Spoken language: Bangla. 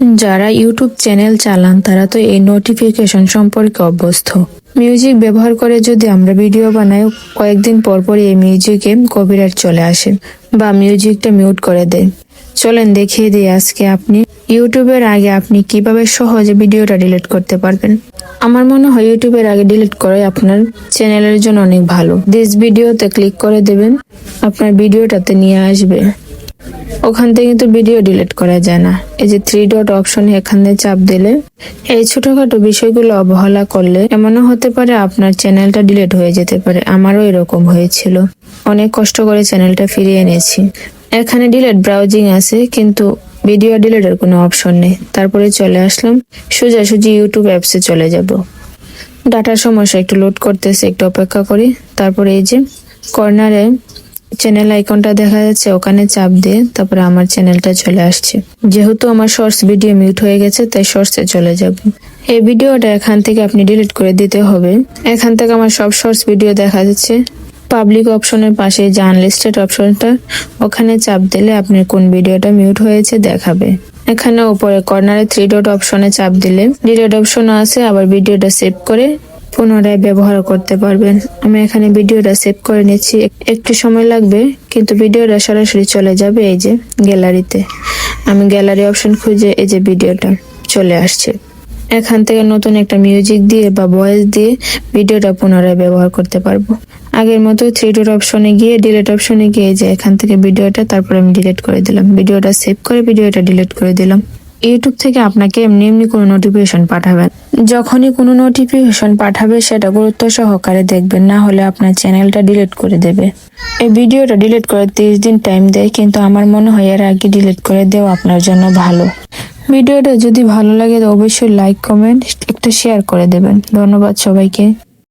যারা ইউটিউব চ্যানেল চালান তারা তো এই নোটিফিকেশন সম্পর্কে অভ্যস্ত। মিউজিক ব্যবহার করে যদি আমরা ভিডিও বানাই, কয়েকদিন পর পর এই মিউজিকে কপিরাইট চলে আসে বা মিউজিকটা মিউট করে দেয়। চলেন দেখিয়ে দিই আজকে আপনি ইউটিউবের আগে আপনি কিভাবে সহজে ভিডিওটা ডিলিট করতে পারবেন। আমার মনে হয় ইউটিউবের আগে ডিলিট করাই আপনার চ্যানেলের জন্য অনেক ভালো। দিস ভিডিওতে ক্লিক করে দেবেন, আপনার ভিডিওটাতে নিয়ে আসবে। ওখান থেকে কিন্তু ভিডিও ডিলিট করা যায় না। এই যে 3 ডট অপশন, এখানে চাপ দিলে এই ছোটখাটো বিষয়গুলো অবহেলা করলে এমনও হতে পারে আপনার চ্যানেলটা ডিলিট হয়ে যেতে পারে। আমারও এরকম হয়েছিল, অনেক কষ্ট করে চ্যানেলটা ফিরিয়ে এনেছি। এখানে ডিলিট ব্রাউজিং আছে কিন্তু ভিডিও ডিলিটের কোনো অপশন নেই। তারপরে চলে আসলাম, সোজাসুজি ইউটিউব অ্যাপসে চলে যাব। ডাটার সমস্যা, একটু লোড করতেছে, একটু অপেক্ষা করি। তারপরে এই যে কর্নারে চ্যানেল আইকনটা দেখা যাচ্ছে, ওখানে চাপ দিয়ে তারপরে আমার চ্যানেলটা চলে আসছে। যেহেতু আমার শর্টস ভিডিও মিউট হয়ে গেছে তাই শর্টসে চলে যাব। এই ভিডিওটা এখান থেকে আপনি ডিলিট করে দিতে হবে। এখান থেকে আমার সব শর্টস ভিডিও দেখা যাচ্ছে। পাবলিক অপশনের পাশে যে আনলিস্টেড অপশনটা, ওখানে চাপ দিলে আপনার কোন ভিডিওটা মিউট হয়েছে দেখাবে। এখানে উপরে কর্নারে 3 ডট অপশনে চাপ দিলে ডিলিট অপশনও আছে, আবার ভিডিওটা সেভ করে পুনরায় ব্যবহার করতে পারবেন। আমি এখানে ভিডিওটা সেভ করে নিচ্ছি, একটু সময় লাগবে কিন্তু ভিডিওটা সরাসরি চলে যাবে এই যে গ্যালারিতে। আমি গ্যালারি অপশন খুঁজে এই যে ভিডিওটা চলে আসছে। এখান থেকে নতুন একটা মিউজিক দিয়ে বা ভয়েস দিয়ে ভিডিওটা পুনরায় ব্যবহার করতে পারবো। আগের মতো 3 ডট অপশনে গিয়ে ডিলিট অপশনে গিয়ে যে এখান থেকে ভিডিওটা, তারপর আমি ডিলিট করে দিলাম। ভিডিওটা সেভ করে ভিডিওটা ডিলিট করে দিলাম। ইউটিউব থেকে আপনাকে এমনি কোনো নোটিফিকেশন পাঠাবেন। যখনই কোনো নোটিফিকেশন পাঠাবে সেটা গুরুত্ব সহকারে দেখবেন, না হলে আপনার চ্যানেলটা ডিলিট করে দেবে। এই ভিডিওটা ডিলিট করে 30 দিন টাইম দেয়, কিন্তু আমার মনে হয় এর আগে ডিলিট করে দেওয়া আপনার জন্য ভালো। ভিডিওটা যদি ভালো লাগে তো অবশ্যই লাইক, কমেন্ট, একটা শেয়ার করে দেবেন। ধন্যবাদ সবাইকে।